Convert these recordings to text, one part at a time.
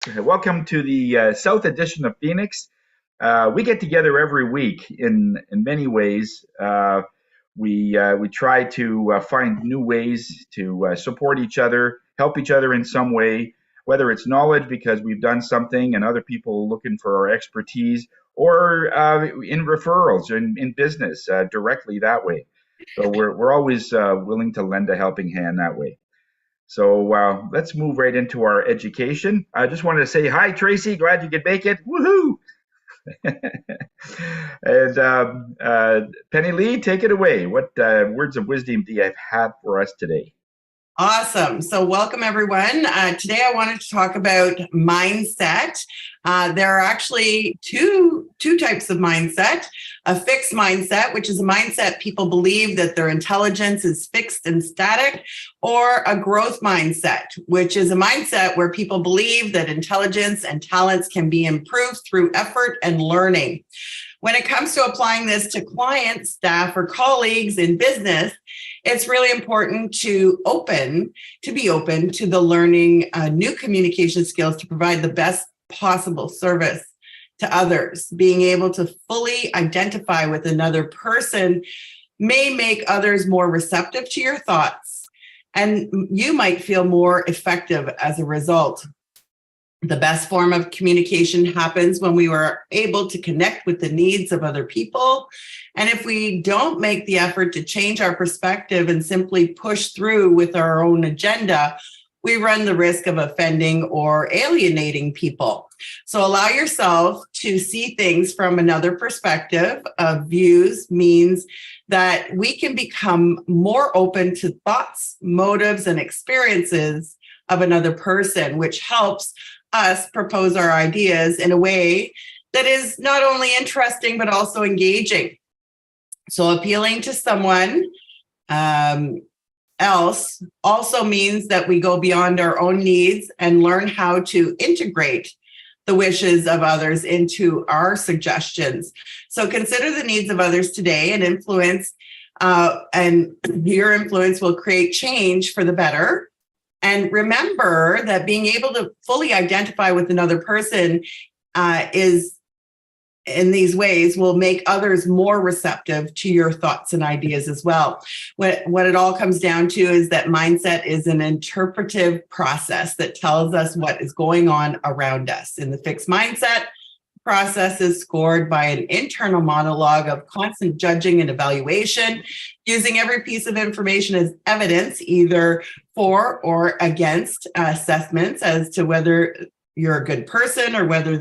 Welcome to the South Edition of Phoenix. We get together every week in many ways. We try to find new ways to support each other, help each other in some way, whether it's knowledge because we've done something and other people looking for our expertise, or in referrals in business directly that way. So we're always willing to lend a helping hand that way. So let's move right into our education. I just wanted to say hi, Tracy. Glad you could make it. Woohoo! And Penny Lee, take it away. What words of wisdom do you have for us today? Awesome. So welcome, everyone. Today I wanted to talk about mindset. There are actually two types of mindset. A fixed mindset, which is a mindset people believe that their intelligence is fixed and static, or a growth mindset, which is a mindset where people believe that intelligence and talents can be improved through effort and learning. When it comes to applying this to clients, staff, or colleagues in business, it's really important to be open to the learning new communication skills to provide the best possible service to others. Being able to fully identify with another person may make others more receptive to your thoughts, and you might feel more effective as a result. The best form of communication happens when we are able to connect with the needs of other people. And if we don't make the effort to change our perspective and simply push through with our own agenda, we run the risk of offending or alienating people. So allow yourself to see things from another perspective of views means that we can become more open to thoughts, motives, and experiences of another person, which helps us propose our ideas in a way that is not only interesting, but also engaging. So appealing to someone else also means that we go beyond our own needs and learn how to integrate the wishes of others into our suggestions. So consider the needs of others today and influence, and your influence will create change for the better. And remember that being able to fully identify with another person is in these ways will make others more receptive to your thoughts and ideas as well. What it all comes down to is that mindset is an interpretive process that tells us what is going on around us. In the fixed mindset, process is scored by an internal monologue of constant judging and evaluation, using every piece of information as evidence, either for or against assessments as to whether you're a good person or whether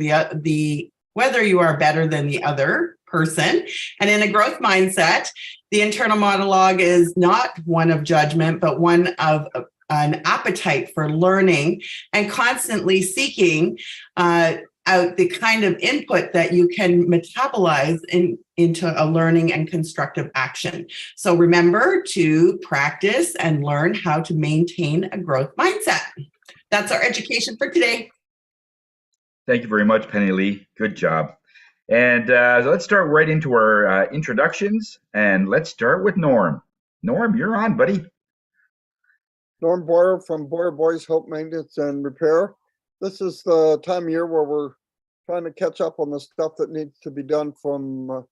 whether you are better than the other person. And in a growth mindset, the internal monologue is not one of judgment, but one of an appetite for learning and constantly seeking out the kind of input that you can metabolize into a learning and constructive action. So remember to practice and learn how to maintain a growth mindset. That's our education for today. Thank you very much, Penny Lee. Good job. And so let's start right into our introductions, and let's start with Norm. Norm, you're on, buddy. Norm Boyer from Boyer Boys Hope Maintenance and Repair. This is the time of year where we're trying to catch up on the stuff that needs to be done from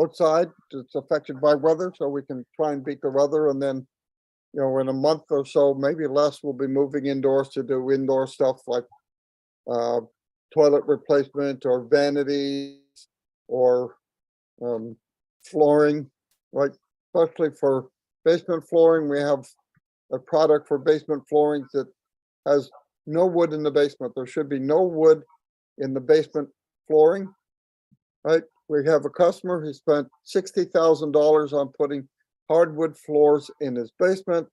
outside. It's affected by weather, so we can try and beat the weather. And then, in a month or so, maybe less, we'll be moving indoors to do indoor stuff like toilet replacement or vanities or flooring, right? Especially for basement flooring, we have a product for basement flooring that has no wood in the basement. There should be no wood in the basement flooring, right? We have a customer who spent $60,000 on putting hardwood floors in his basement.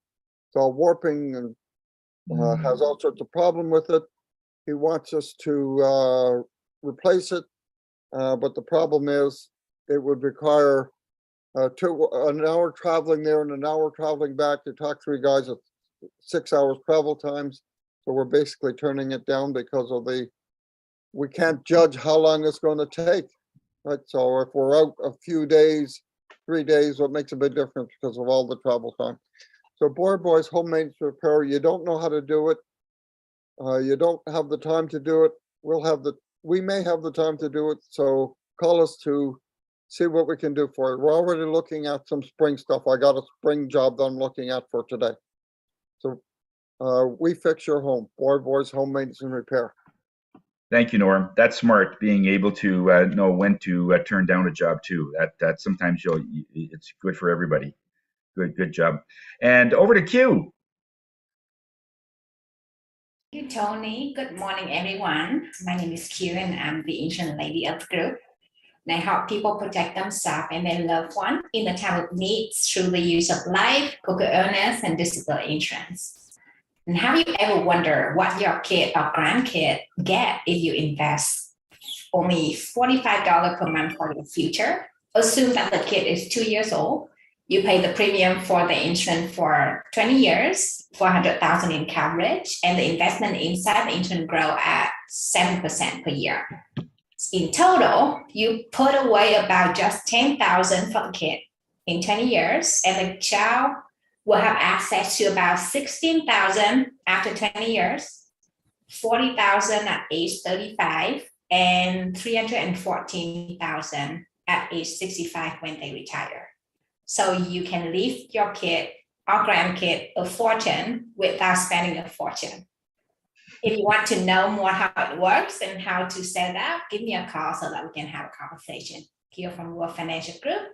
It's all warping and has all sorts of problem with it. He wants us to replace it, but the problem is it would require an hour traveling there and an hour traveling back. To talk three guys at 6 hours travel times. So we're basically turning it down because of we can't judge how long it's going to take, right? So if we're out a few days, 3 days, what makes a big difference because of all the travel time. So Boyer Boys Home Maintenance Repair, you don't know how to do it, you don't have the time to do it, we may have the time to do it. So call us to see what we can do for it. We're already looking at some spring stuff. I got a spring job that I'm looking at for today. So we fix your home, Boys Home Maintenance and Repair. Thank you, Norm. That's smart, being able to know when to turn down a job too. That sometimes it's good for everybody. Good job. And over to Q. Thank you, Tony. Good morning, everyone. My name is Q, and I'm the insurance lady of the group. And I help people protect themselves and their loved one in the time of need through the use of life, critical illness, and disability insurance. And have you ever wondered what your kid or grandkid get if you invest only $45 per month for your future? Assume that the kid is 2 years old. You pay the premium for the insurance for 20 years, $400,000 in coverage, and the investment inside the insurance grow at 7% per year. In total, you put away about just $10,000 for the kid in 20 years, and the child will have access to about $16,000 after 20 years, $40,000 at age 35, and $314,000 at age 65 when they retire. So you can leave your kid or grandkid a fortune without spending a fortune. If you want to know more how it works and how to set up, give me a call so that we can have a conversation. Here from World Financial Group,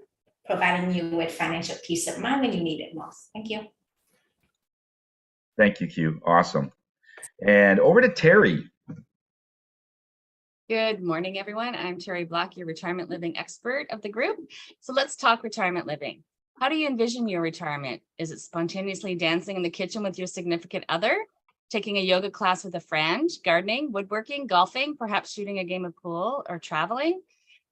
providing you with financial peace of mind when you need it most. Thank you. Thank you, Q. Awesome. And over to Terry. Good morning, everyone. I'm Terry Block, your retirement living expert of the group. So let's talk retirement living. How do you envision your retirement? Is it spontaneously dancing in the kitchen with your significant other, taking a yoga class with a friend, gardening, woodworking, golfing, perhaps shooting a game of pool, or traveling?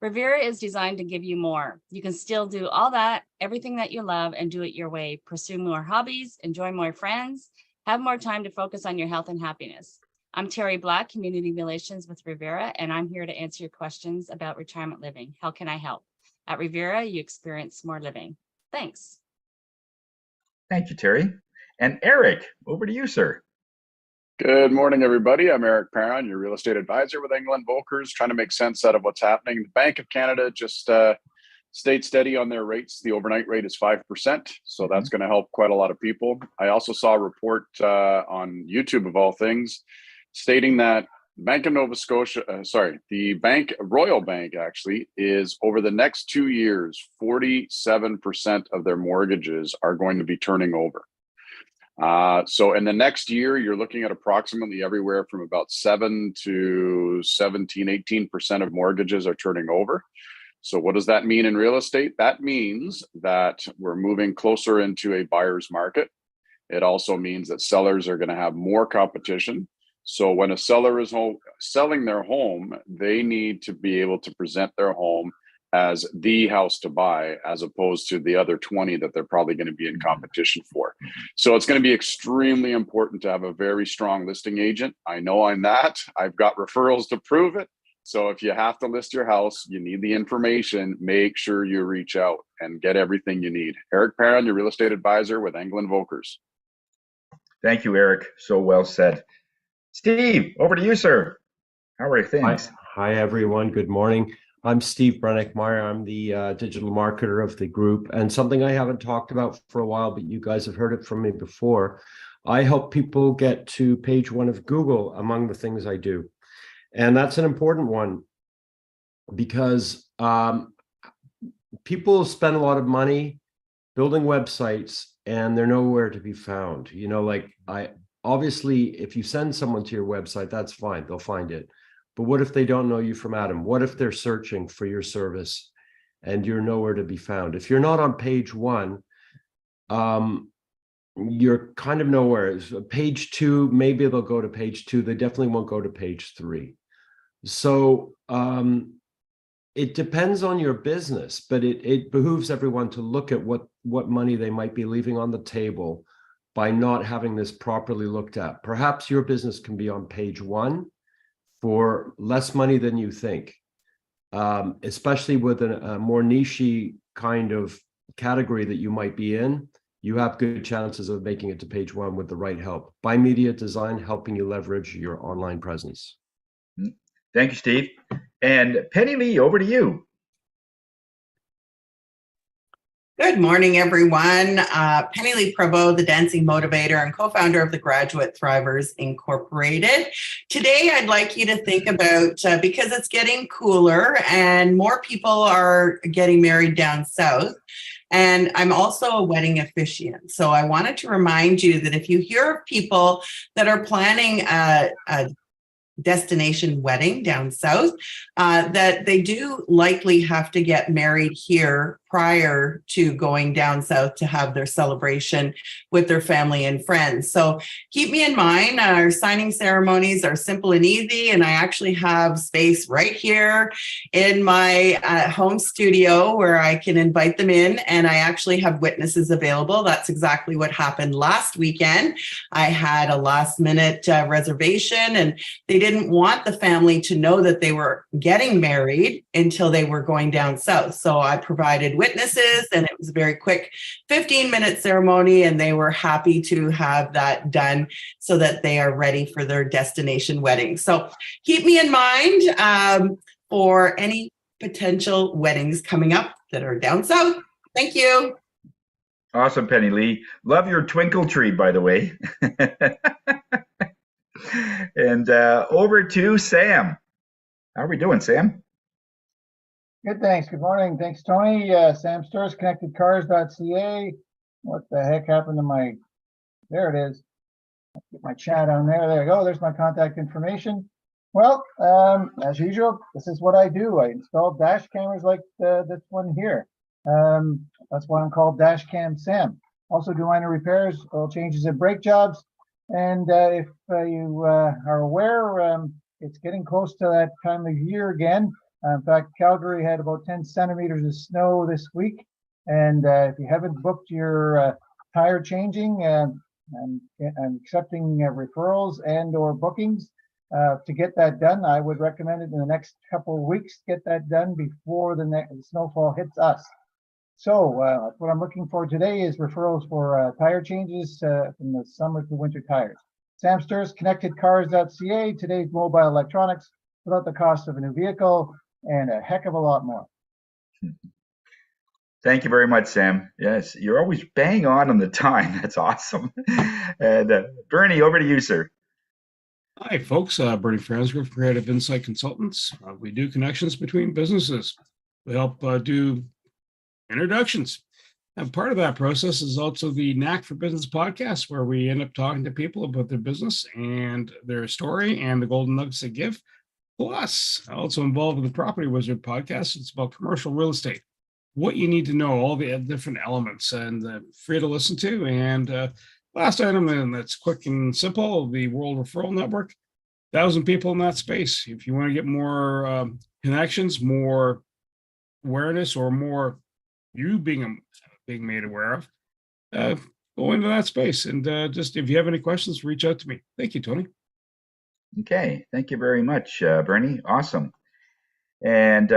Revera is designed to give you more. You can still do all that, everything that you love, and do it your way. Pursue more hobbies, enjoy more friends, have more time to focus on your health and happiness. I'm Terry Black, Community Relations with Revera, and I'm here to answer your questions about retirement living. How can I help? At Revera, you experience more living. Thanks. Thank you, Terry. And Eric, over to you, sir. Good morning, everybody. I'm Eric Perron, your real estate advisor with England Volkers, trying to make sense out of what's happening. The Bank of Canada just stayed steady on their rates. The overnight rate is 5%, so that's going to help quite a lot of people. I also saw a report on YouTube, of all things, stating that Bank of Nova Scotia, the Royal Bank actually is, over the next 2 years, 47% of their mortgages are going to be turning over. So in the next year, you're looking at approximately everywhere from about 7 to 17, 18% of mortgages are turning over. So what does that mean in real estate? That means that we're moving closer into a buyer's market. It also means that sellers are going to have more competition. So when a seller is selling their home, they need to be able to present their home as the house to buy, as opposed to the other 20 that they're probably going to be in competition for. So it's going to be extremely important to have a very strong listing agent. I know I'm that. I've got referrals to prove it. So if you have to list your house, you need the information, make sure you reach out and get everything you need. Eric Perron, your real estate advisor with England Volkers. Thank you, Eric. So well said. Steve, over to you, sir. How are things? Hi, everyone. Good morning. I'm Steve Brennick-Meyer. I'm the digital marketer of the group, and something I haven't talked about for a while, but you guys have heard it from me before. I help people get to page 1 of Google among the things I do. And that's an important one because people spend a lot of money building websites and they're nowhere to be found. You know, like obviously, if you send someone to your website, that's fine, they'll find it. But what if they don't know you from Adam? What if they're searching for your service and you're nowhere to be found? If you're not on page 1, you're kind of nowhere. Page 2, maybe they'll go to page 2. They definitely won't go to page 3. So it depends on your business, but it behooves everyone to look at what money they might be leaving on the table by not having this properly looked at. Perhaps your business can be on page 1 for less money than you think, especially with a more niche kind of category that you might be in. you have good chances of making it to page 1 with the right help. By Media Design, helping you leverage your online presence. Thank you, Steve. And Penny Lee, over to you. Good morning, everyone. Penny Lee Provo, the dancing motivator and co-founder of the Graduate Thrivers Incorporated. Today, I'd like you to think about, because it's getting cooler and more people are getting married down south, and I'm also a wedding officiant. So I wanted to remind you that if you hear of people that are planning a destination wedding down south, that they do likely have to get married here prior to going down south to have their celebration with their family and friends. So keep me in mind. Our signing ceremonies are simple and easy, and I actually have space right here in my home studio where I can invite them in, and I actually have witnesses available. That's exactly what happened last weekend. I had a last minute reservation, and they didn't want the family to know that they were getting married until they were going down south. So I provided witnesses, and it was a very quick 15-minute ceremony, and they were happy to have that done so that they are ready for their destination wedding. So keep me in mind for any potential weddings coming up that are down south. Thank you. Awesome, Penny Lee. Love your twinkle tree, by the way. And over to Sam. How are we doing, Sam? Good, thanks. Good morning. Thanks, Tony. Sam Sturz, connectedcars.ca. What the heck happened to my, there it is. Get my chat on there. There you go. There's my contact information. Well, as usual, this is what I do. I install dash cameras like this one here. That's why I'm called Dash Cam Sam. Also do minor repairs, oil changes and brake jobs. And if you are aware, it's getting close to that time of year again. In fact, Calgary had about 10 centimeters of snow this week. And if you haven't booked your tire changing and accepting referrals and or bookings to get that done, I would recommend it in the next couple of weeks, get that done before the next snowfall hits us. So what I'm looking for today is referrals for tire changes from the summer to winter tires. Sam Sturz, connectedcars.ca, today's mobile electronics without the cost of a new vehicle and a heck of a lot more. Thank you very much, Sam. Yes, you're always bang on the time. That's awesome. And Bernie, over to you, sir. Hi, folks. Bernie Franzgroup, Creative Insight Consultants. We do connections between businesses. We help do introductions. And part of that process is also the Knack for Business podcast, where we end up talking to people about their business and their story and the golden nuggets they give. Plus, also involved in the Property Wizard podcast. It's about commercial real estate, what you need to know, all the different elements, and free to listen to. And last item, and that's quick and simple, the World Referral Network. 1,000 people in that space. If you want to get more connections, more awareness, or more you being made aware of, go into that space. And just if you have any questions, reach out to me. Thank you, Tony. Okay, thank you very much, Bernie. Awesome. And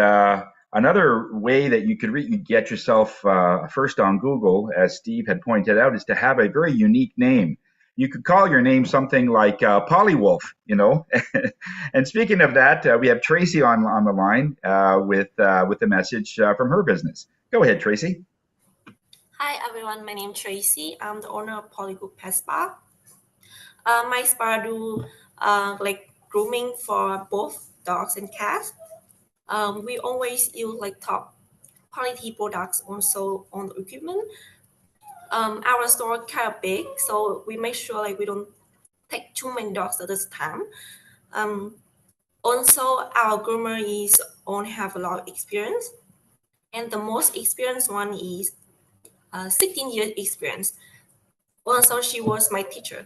another way that you could get yourself first on Google, as Steve had pointed out, is to have a very unique name. You could call your name something like Polywolf, you know. And speaking of that, we have Tracy on the line with a message from her business. Go ahead, Tracy. Hi everyone, my name is Tracy. I'm the owner of Polygroup Pet Spa. My spa do like grooming for both dogs and cats. We always use like top quality products also on the equipment. Our store kind of big, so we make sure like we don't take too many dogs at this time. Also, our groomer is only have a lot of experience, and the most experienced one is 16 years experience. Also, she was my teacher.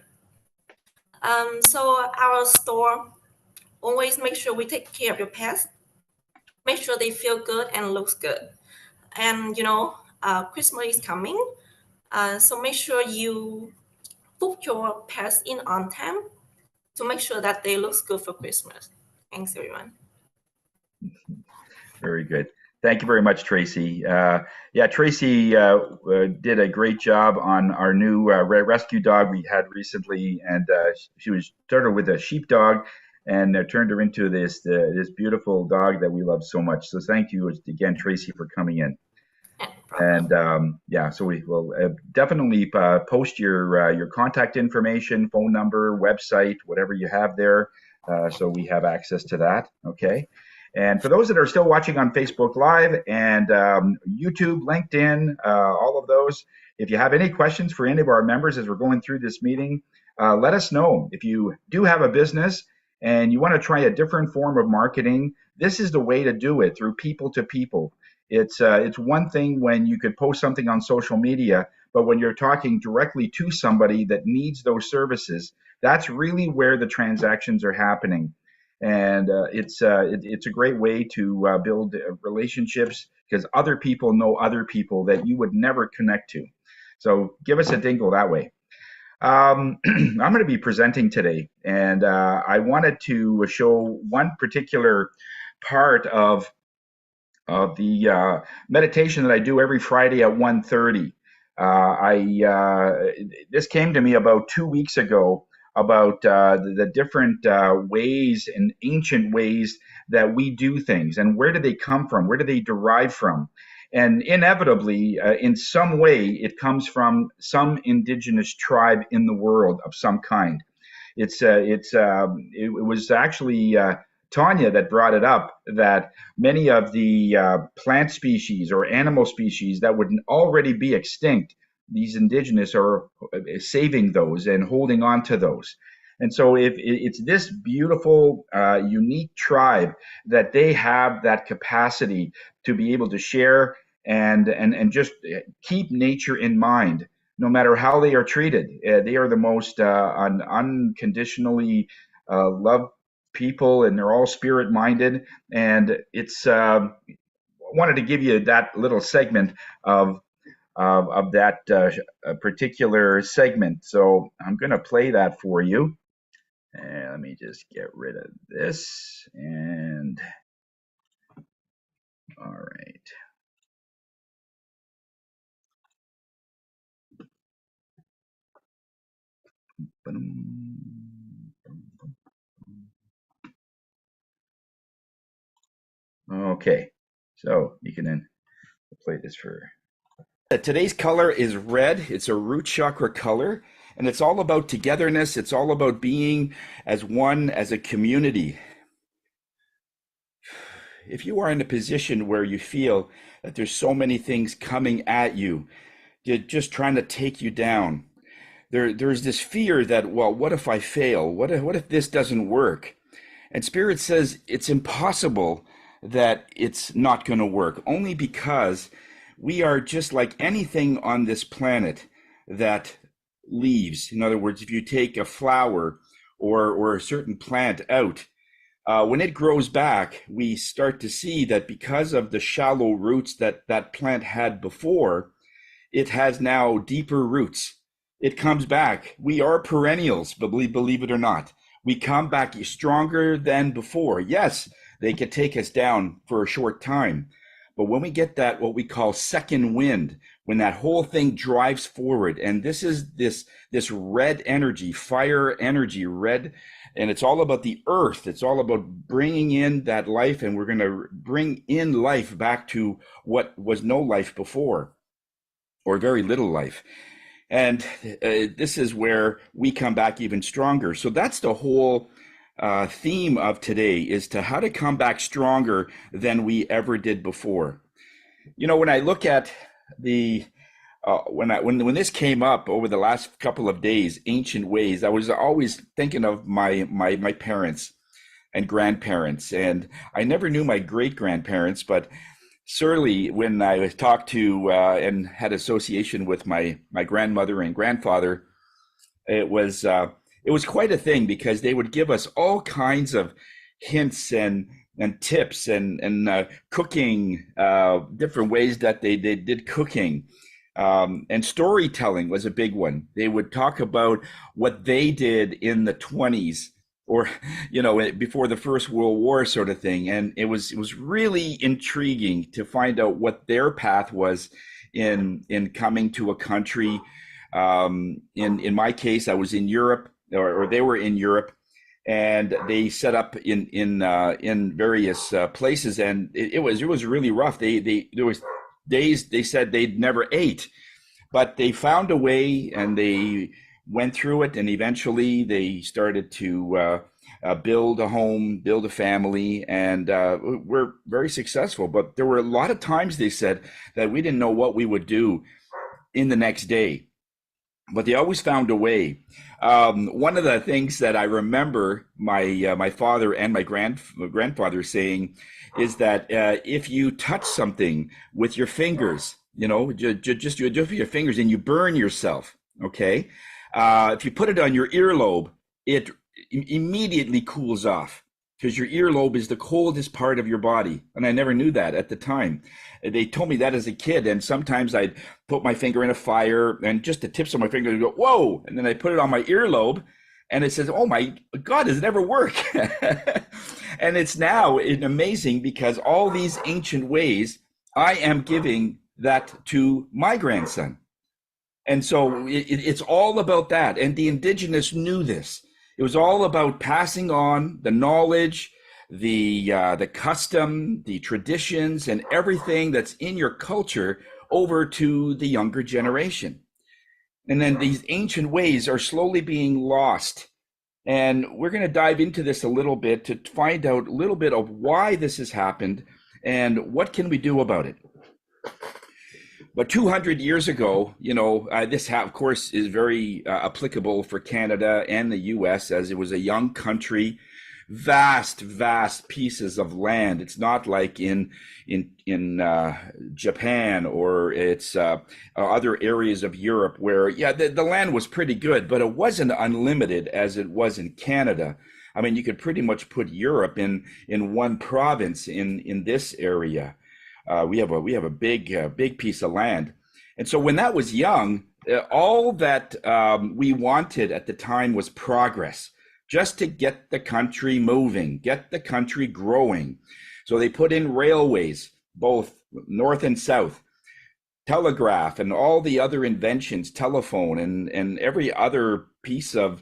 So our store always make sure we take care of your pets, make sure they feel good and looks good. And you know, Christmas is coming, so make sure you book your pets in on time to make sure that they look good for Christmas. Thanks, everyone. Very good. Thank you very much, Tracy. Yeah, Tracy did a great job on our new rescue dog we had recently, and she was started with a sheepdog and turned her into this beautiful dog that we love so much. So thank you again, Tracy, for coming in. And yeah, so we will definitely post your contact information, phone number, website, whatever you have there, so we have access to that. Okay. And for those that are still watching on Facebook Live and YouTube, LinkedIn, all of those, if you have any questions for any of our members as we're going through this meeting, let us know. If you do have a business and you want to try a different form of marketing, this is the way to do it, through people to people. It's one thing when you could post something on social media, but when you're talking directly to somebody that needs those services, that's really where the transactions are happening. And it's a great way to build relationships, because other people know other people that you would never connect to. So give us a dingle that way. I'm going to be presenting today, and I wanted to show one particular part of the meditation that I do every Friday at 1:30. This came to me about 2 weeks ago, about the different ways and ancient ways that we do things, and where do they come from? Where do they derive from? And inevitably, in some way, it comes from some indigenous tribe in the world of some kind. It was actually Tanya that brought it up, that many of the plant species or animal species that would already be extinct, these indigenous are saving those and holding on to those. And so if it's this beautiful, unique tribe that they have that capacity to be able to share and just keep nature in mind, no matter how they are treated. They are the most unconditionally loved people, and they're all spirit minded. And it's I wanted to give you that little segment of that particular segment. So I'm going to play that for you. And let me just get rid of this. And all right. Okay, so you can then play this for. Today's color is red. It's a root chakra color, and it's all about togetherness. It's all about being as one, as a community. If you are in a position where you feel that there's so many things coming at you, you're just trying to take you down, there's this fear that, well, what if I fail? What if this doesn't work? And Spirit says it's impossible that it's not going to work, only because we are just like anything on this planet that leaves. In other words, if you take a flower or a certain plant out, when it grows back, we start to see that because of the shallow roots that that plant had before, it has now deeper roots. It comes back. We are perennials, believe it or not. We come back stronger than before. Yes, they could take us down for a short time. But when we get that, what we call second wind, when that whole thing drives forward, and this is this red energy, fire energy, red, and it's all about the earth. It's all about bringing in that life, and we're going to bring in life back to what was no life before, or very little life. And this is where we come back even stronger. So that's the whole theme of today, is to how to come back stronger than we ever did before. You know, when I look at the when this came up over the last couple of days, ancient ways, I was always thinking of my parents and grandparents, and I never knew my great grandparents, but certainly when I talked to and had association with my grandmother and grandfather, it was quite a thing, because they would give us all kinds of hints and tips and cooking, different ways that they did cooking. And storytelling was a big one. They would talk about what they did in the 20s or before the First World War sort of thing. And it was really intriguing to find out what their path was in coming to a country. In my case, I was in Europe, or they were in Europe, and they set up in various places, and it was really rough. There was days they said they'd never ate, but they found a way, and they went through it, and eventually they started to build a home, build a family, and were very successful. But there were a lot of times, they said, that we didn't know what we would do in the next day, but they always found a way. One of the things that I remember my father and my grandfather saying is that if you touch something with your fingers, just with your fingers, and you burn yourself, okay? If you put it on your earlobe, it immediately cools off, because your earlobe is the coldest part of your body. And I never knew that at the time. They told me that as a kid, and sometimes I'd put my finger in a fire, and just the tips of my finger would go, whoa, and then I put it on my earlobe, and it says, oh my God, does it ever work? And it's now amazing, because all these ancient ways, I am giving that to my grandson. And so it's all about that. And the indigenous knew this. It was all about passing on the knowledge, the custom, the traditions, and everything that's in your culture over to the younger generation. And then these ancient ways are slowly being lost. And we're going to dive into this a little bit to find out a little bit of why this has happened and what can we do about it. But 200 years ago, this, of course, is very applicable for Canada and the U.S., as it was a young country, vast pieces of land. It's not like in Japan, or it's other areas of Europe where, the land was pretty good, but it wasn't unlimited as it was in Canada. I mean, you could pretty much put Europe in one province in this area. We have a big piece of land. And so when that was young, all that we wanted at the time was progress, just to get the country moving, get the country growing. So they put in railways, both north and south, telegraph, and all the other inventions, telephone, and every other piece of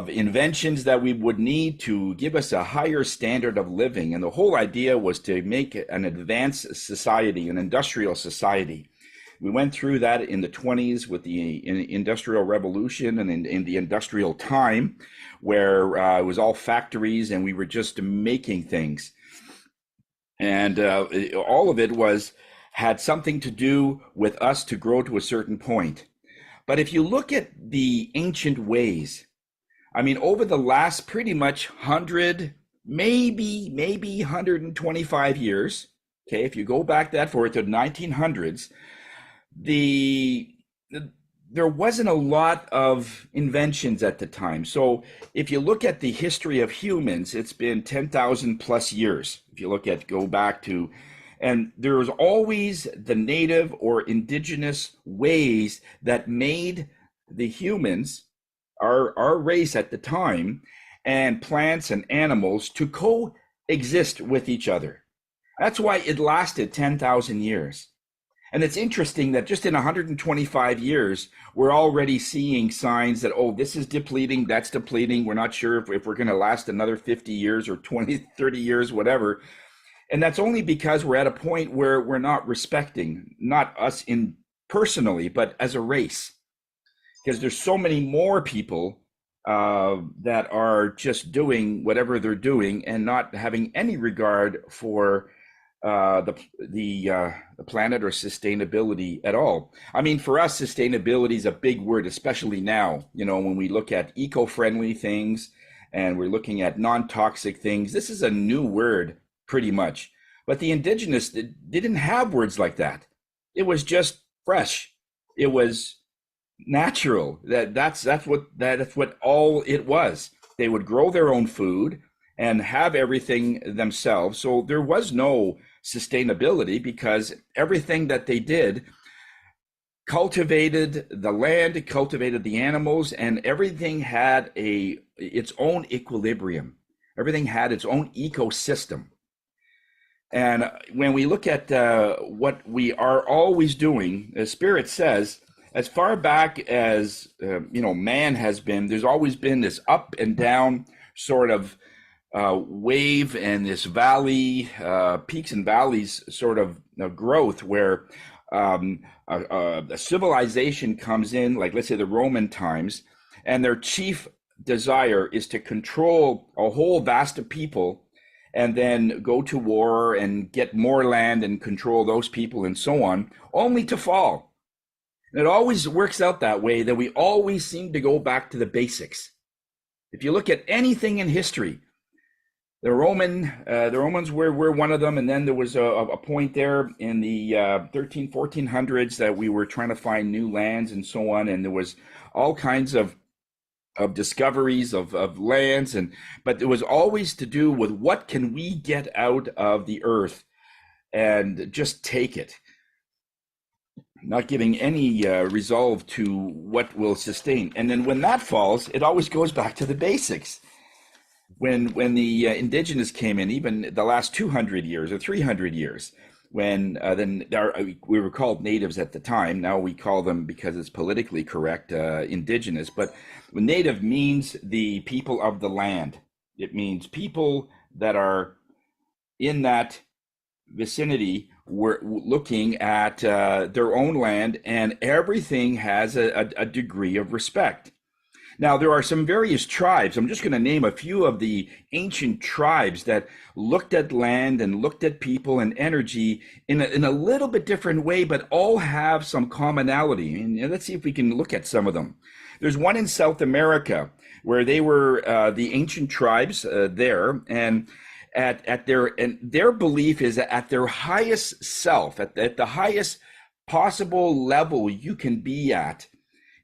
inventions that we would need to give us a higher standard of living. And the whole idea was to make an advanced society, an industrial society. We went through that in the 20s with the Industrial Revolution and in the industrial time, where it was all factories and we were just making things. And all of it had something to do with us to grow to a certain point. But if you look at the ancient ways, I mean, over the last pretty much 100, maybe 125 years, okay, if you go back that far to the 1900s, there wasn't a lot of inventions at the time. So if you look at the history of humans, it's been 10,000 plus years. If you go back to, and there was always the native or indigenous ways that made the humans, our race at the time, and plants and animals to coexist with each other. That's why it lasted 10,000 years. And it's interesting that just in 125 years, we're already seeing signs that, this is depleting, that's depleting. We're not sure if we're going to last another 50 years or 20, 30 years, whatever. And that's only because we're at a point where we're not respecting, not us personally, but as a race. Because there's so many more people that are just doing whatever they're doing and not having any regard for the planet or sustainability at all. I mean, for us, sustainability is a big word, especially now, when we look at eco-friendly things and we're looking at non-toxic things. This is a new word, pretty much. But the indigenous didn't have words like that. It was just fresh. It was natural. That's what all it was. They would grow their own food and have everything themselves. So there was no sustainability, because everything that they did cultivated the land, cultivated the animals, and everything had its own equilibrium. Everything had its own ecosystem. And when we look at what we are always doing, as Spirit says, as far back as man has been, there's always been this up and down sort of wave and this valley, peaks and valleys sort of growth, where a civilization comes in, like let's say the Roman times, and their chief desire is to control a whole vast of people, and then go to war and get more land and control those people and so on, only to fall. And it always works out that way, that we always seem to go back to the basics. If you look at anything in history, the Romans were one of them, and then there was a point there in the 1400s that we were trying to find new lands and so on, and there was all kinds of discoveries of lands, but it was always to do with what can we get out of the earth and just take it, not giving any resolve to what will sustain. And then when that falls, it always goes back to the basics. When the indigenous came in, even the last 200 years or 300 years, when we were called natives at the time. Now we call them, because it's politically correct, indigenous. But native means the people of the land. It means people that are in that vicinity were looking at their own land, and everything has a degree of respect. Now, there are some various tribes. I'm just going to name a few of the ancient tribes that looked at land and looked at people and energy in a little bit different way, but all have some commonality. And let's see if we can look at some of them. There's one in South America where they were the ancient tribes there, and their belief is that at their highest self, at the highest possible level you can be at,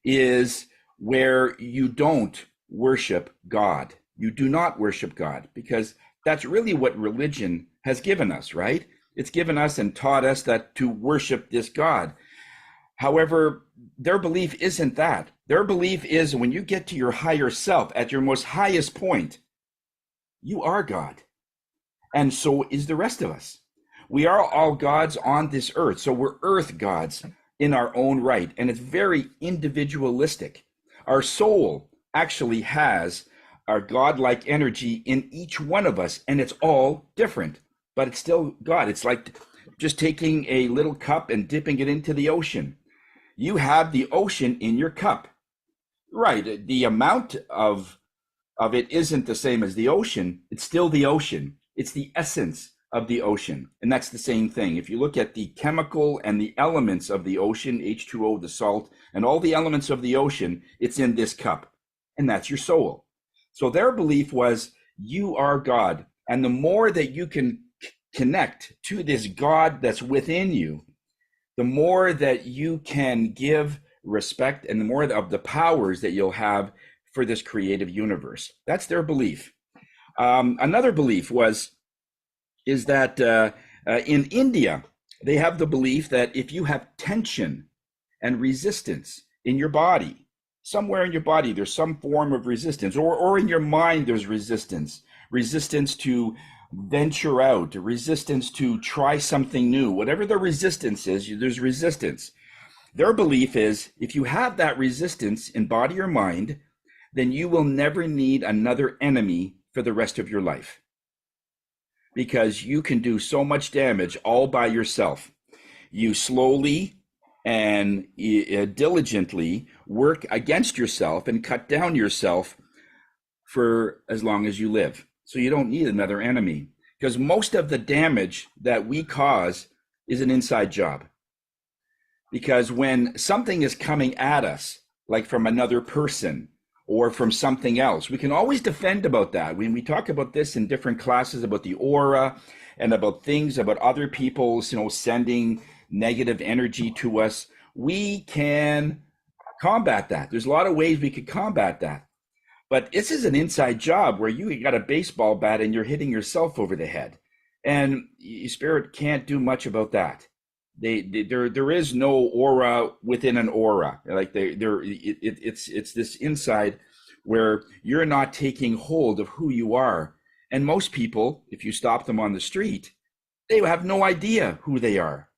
is where you don't worship God. You do not worship God, because that's really what religion has given us, right? It's given us and taught us that to worship this God. However, their belief isn't that. Their belief is when you get to your higher self, at your most highest point, you are God. And so is the rest of us. We are all gods on this earth. So we're earth gods in our own right. And it's very individualistic. Our soul actually has our godlike energy in each one of us, and it's all different, but it's still God. It's like just taking a little cup and dipping it into the ocean. You have the ocean in your cup. Right, the amount of it isn't the same as the ocean. It's still the ocean. It's the essence of the ocean. And that's the same thing. If you look at the chemical and the elements of the ocean, H2O, the salt, and all the elements of the ocean, it's in this cup. And that's your soul. So their belief was, you are God. And the more that you can connect to this God that's within you, the more that you can give respect and the more of the powers that you'll have for this creative universe. That's their belief. Another belief is that in India, they have the belief that if you have tension and resistance in your body, somewhere in your body, there's some form of resistance, or in your mind, there's resistance to venture out, resistance to try something new, whatever the resistance is, there's resistance. Their belief is if you have that resistance in body or mind, then you will never need another enemy for the rest of your life, because you can do so much damage all by yourself. You slowly and diligently work against yourself and cut down yourself for as long as you live. So you don't need another enemy, because most of the damage that we cause is an inside job. Because when something is coming at us, like from another person or from something else, we can always defend about that. When we talk about this in different classes, about the aura and about things, about other people, sending negative energy to us, we can combat that. There's a lot of ways we could combat that. But this is an inside job where you got a baseball bat and you're hitting yourself over the head. And Spirit can't do much about that. There is no aura within an aura. Like it's this inside where you're not taking hold of who you are. And most people, if you stop them on the street, they have no idea who they are.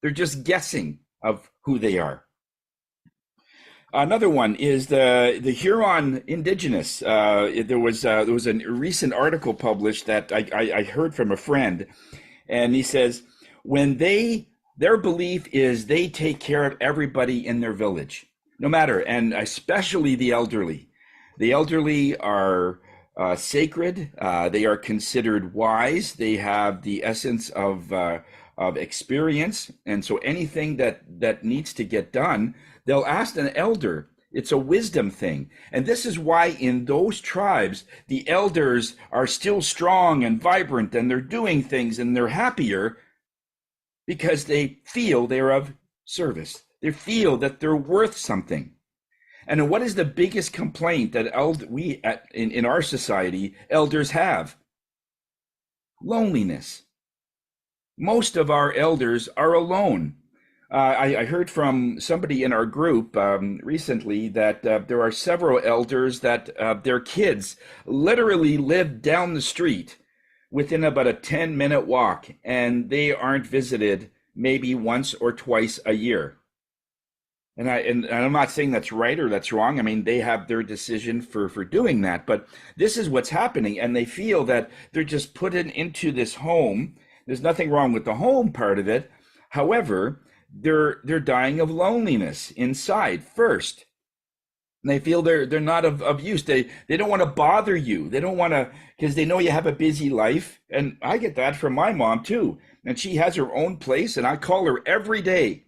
They're just guessing of who they are. Another one is the Huron Indigenous. There was a recent article published that I heard from a friend, and he says when their belief is they take care of everybody in their village, no matter, and especially the elderly. The elderly are sacred. They are considered wise. They have the essence of experience, and so anything that needs to get done, they'll ask an elder. It's a wisdom thing. And this is why in those tribes, the elders are still strong and vibrant, and they're doing things and they're happier because they feel they're of service. They feel that they're worth something. And what is the biggest complaint that in our society, elders have? Loneliness. Most of our elders are alone. I heard from somebody in our group recently that there are several elders that their kids literally live down the street within about a 10-minute walk, and they aren't visited maybe once or twice a year. And I'm not saying that's right or that's wrong. I mean, they have their decision for doing that, but this is what's happening, and they feel that they're just put into this home. There's nothing wrong with the home part of it. However, they're dying of loneliness inside first. And they feel they're not of use. They don't want to bother you. They don't want to, because they know you have a busy life. And I get that from my mom too. And she has her own place, and I call her every day.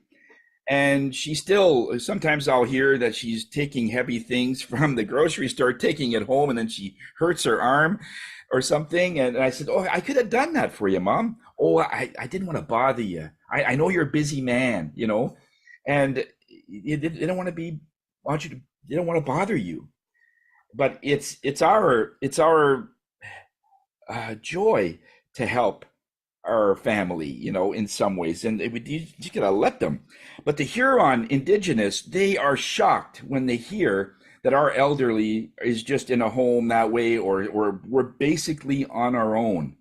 And she still, sometimes I'll hear that she's taking heavy things from the grocery store, taking it home, and then she hurts her arm or something. And I said, oh, I could have done that for you, Mom. Oh, I didn't want to bother you. I know you're a busy man, and they don't want to they don't want to bother you. But it's our joy to help our family, in some ways, and you gotta let them. But the Huron Indigenous, they are shocked when they hear that our elderly is just in a home that way, or we're basically on our own.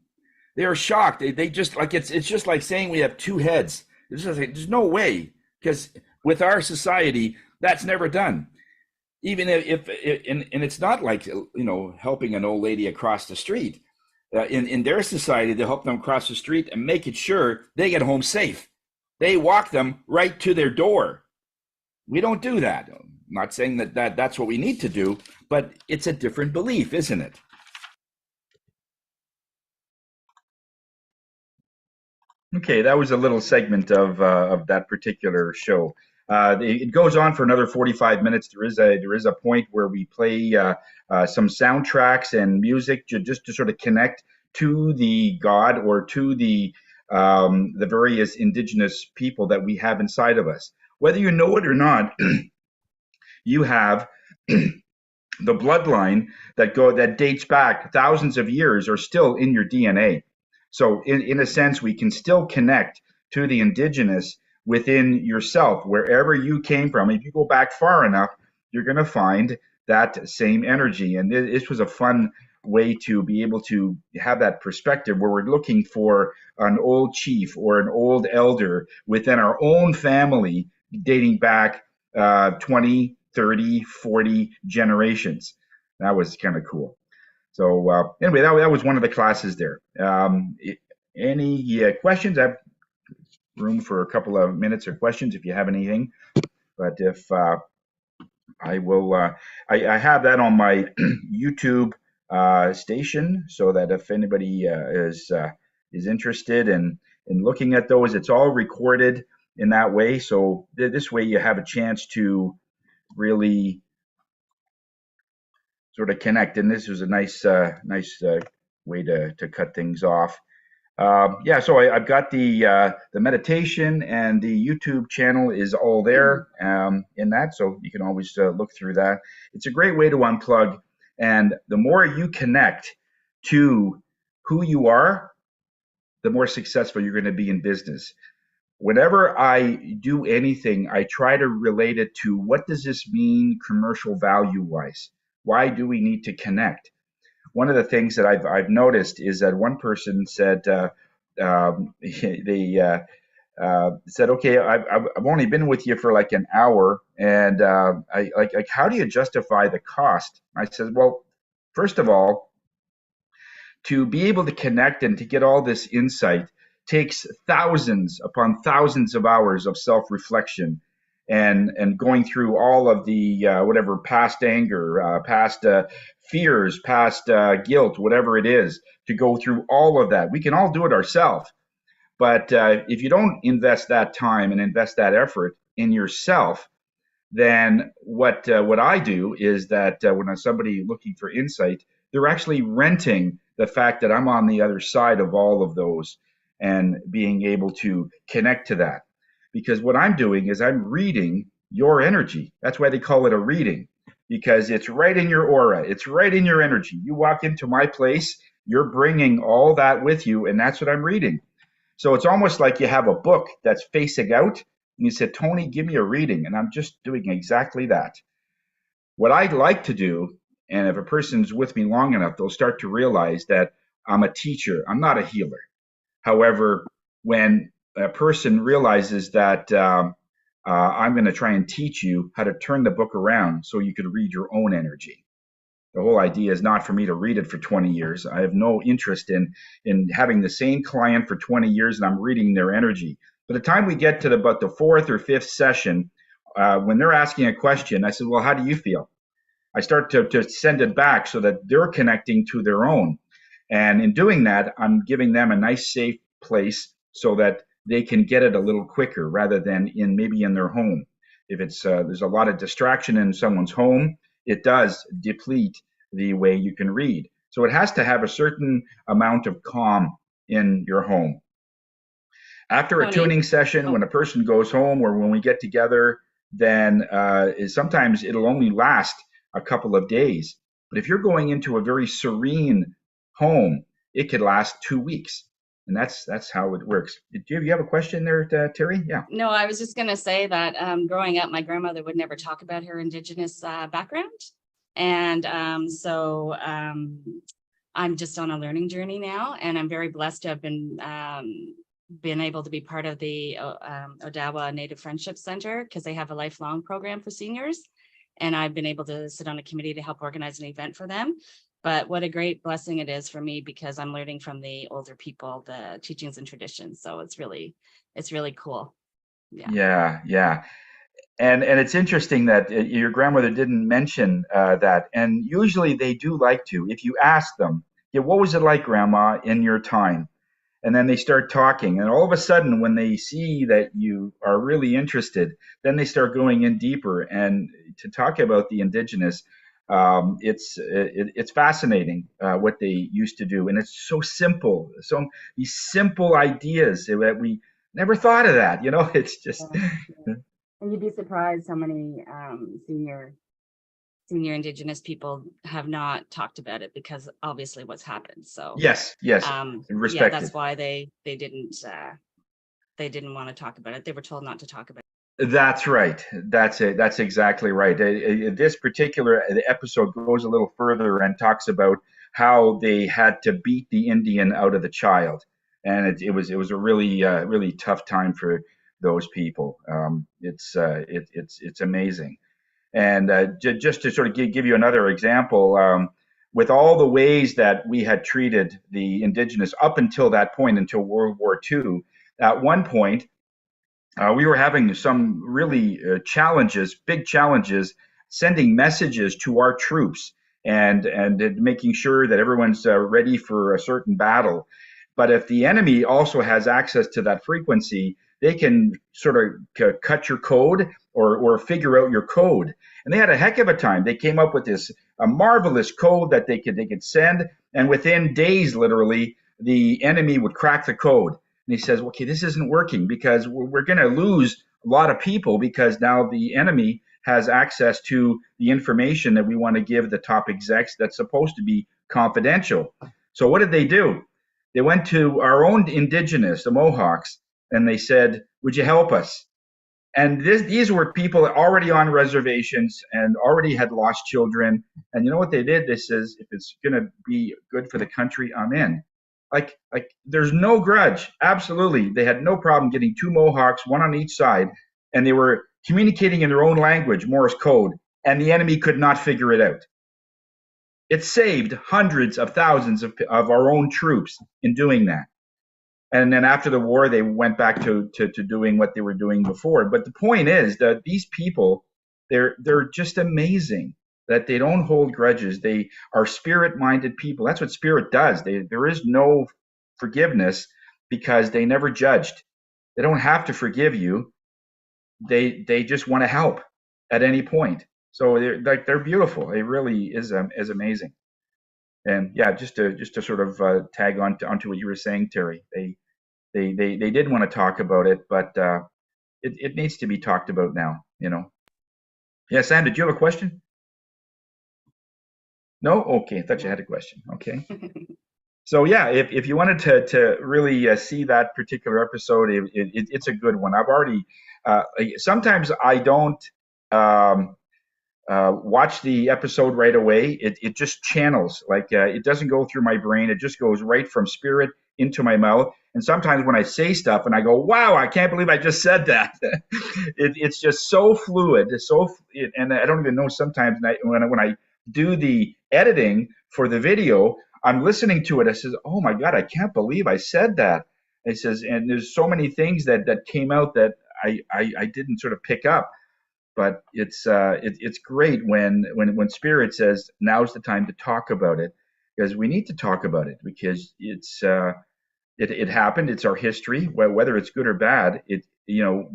They are shocked. They just like it's just like saying we have two heads. It's just like, there's no way, because with our society, that's never done. Even if and it's not like helping an old lady across the street. In their society, they help them cross the street and make it sure they get home safe. They walk them right to their door. We don't do that. I'm not saying that's what we need to do, but it's a different belief, isn't it? Okay, that was a little segment of that particular show. It goes on for another 45 minutes. There is a point where we play some soundtracks and music just to sort of connect to the God or to the various Indigenous people that we have inside of us. Whether you know it or not, you have the bloodline that dates back thousands of years are still in your DNA. So in a sense, we can still connect to the Indigenous within yourself, wherever you came from. If you go back far enough, you're going to find that same energy. And this was a fun way to be able to have that perspective where we're looking for an old chief or an old elder within our own family dating back 20, 30, 40 generations. That was kind of cool. So anyway, that was one of the classes there. Any questions? I have room for a couple of minutes or questions if you have anything. But if I will, I have that on my YouTube station, so that if anybody is interested in looking at those, it's all recorded in that way. So this way you have a chance to really sort of connect. And this was a nice way to cut things off. So I've got the meditation, and the YouTube channel is all there in that, so you can always look through that. It's a great way to unplug, and the more you connect to who you are, the more successful you're going to be in business. whenever I do anything, I try to relate it to what does this mean commercial value wise? Why do we need to connect? One of the things that I've noticed is that one person said they said, okay, I've only been with you for like an hour, and I like how do you justify the cost? I said, well, first of all, to be able to connect and to get all this insight takes thousands upon thousands of hours of self-reflection and going through all of the whatever past anger, past fears, past guilt, whatever it is, to go through all of that. We can all do it ourselves, but if you don't invest that time and invest that effort in yourself, then what I do is that when I'm somebody looking for insight, they're actually renting the fact that I'm on the other side of all of those and being able to connect to that. Because what I'm doing is I'm reading your energy. That's why they call it a reading, because it's right in your aura. It's right in your energy. You walk into my place, you're bringing all that with you, and that's what I'm reading. So it's almost like you have a book that's facing out, and you said, Tony, give me a reading. And I'm just doing exactly that. What I'd like to do, and if a person's with me long enough, they'll start to realize that I'm a teacher. I'm not a healer. However, when a person realizes that I'm going to try and teach you how to turn the book around so you could read your own energy. The whole idea is not for me to read it for 20 years. I have no interest in having the same client for 20 years and I'm reading their energy. By the time we get to about the fourth or fifth session, when they're asking a question, I said, well, how do you feel? I start to send it back so that they're connecting to their own. And in doing that, I'm giving them a nice, safe place so that they can get it a little quicker rather than maybe in their home. If it's there's a lot of distraction in someone's home, it does deplete the way you can read. So it has to have a certain amount of calm in your home. After a tuning session, when a person goes home or when we get together, then sometimes it'll only last a couple of days. But if you're going into a very serene home, it could last 2 weeks. And that's how it works. Do you have a question there, Terry? Yeah. No, I was just going to say that growing up, my grandmother would never talk about her Indigenous background. And so I'm just on a learning journey now, and I'm very blessed to have been able to be part of the Odawa Native Friendship Center because they have a lifelong program for seniors. And I've been able to sit on a committee to help organize an event for them. But what a great blessing it is for me because I'm learning from the older people, the teachings and traditions. So it's really cool. Yeah. And it's interesting that your grandmother didn't mention that. And usually they do like to. If you ask them, yeah, what was it like, Grandma, in your time? And then they start talking. And all of a sudden, when they see that you are really interested, then they start going in deeper. And to talk about the Indigenous, it's fascinating what they used to do. And it's so simple. So these simple ideas that we never thought of that. It's just... And you'd be surprised how many senior Indigenous people have not talked about it because obviously what's happened. So yes, yeah, that's why they didn't want to talk about it. They were told not to talk about it. That's right. That's it. That's exactly right. This particular episode goes a little further and talks about how they had to beat the Indian out of the child, and it was a really tough time for those people. It's amazing. And just to sort of give you another example, with all the ways that we had treated the Indigenous up until that point, until World War II, at one point, we were having some really big challenges, sending messages to our troops and making sure that everyone's ready for a certain battle. But if the enemy also has access to that frequency, they can sort of cut your code or figure out your code. And they had a heck of a time. They came up with a marvelous code that they could send, and within days, literally, the enemy would crack the code. And he says, okay, this isn't working because we're going to lose a lot of people because now the enemy has access to the information that we want to give the top execs that's supposed to be confidential. So what did they do? They went to our own Indigenous, the Mohawks, and they said, "Would you help us?" And these were people already on reservations and already had lost children. And you know what they did? They says, if it's going to be good for the country, I'm in. Like there's no grudge. Absolutely. They had no problem getting two Mohawks, one on each side, and they were communicating in their own language, Morse code, and the enemy could not figure it out. It saved hundreds of thousands of our own troops in doing that. And then after the war, they went back to doing what they were doing before. But the point is that these people, they're just amazing that they don't hold grudges. They are spirit-minded people. That's what spirit does. There is no forgiveness because they never judged. They don't have to forgive you. They just want to help at any point. So they're beautiful. It really is amazing. And yeah, just to sort of tag onto what you were saying, Terry, they did want to talk about it, but it needs to be talked about now, you know. Yeah, Sam, did you have a question? No? Okay, I thought you had a question. Okay. So yeah, if you wanted to really see that particular episode, it's a good one. I've already sometimes I don't watch the episode right away. It just channels, like it doesn't go through my brain. It just goes right from spirit into my mouth. And sometimes when I say stuff and I go, wow, I can't believe I just said that. It's just so fluid. And I don't even know sometimes when I do the editing for the video, I'm listening to it. I says, oh my God, I can't believe I said that. It says, and there's so many things that came out that I didn't sort of pick up. But it's great when Spirit says now's the time to talk about it, because we need to talk about it, because it happened. It's our history, whether it's good or bad. Who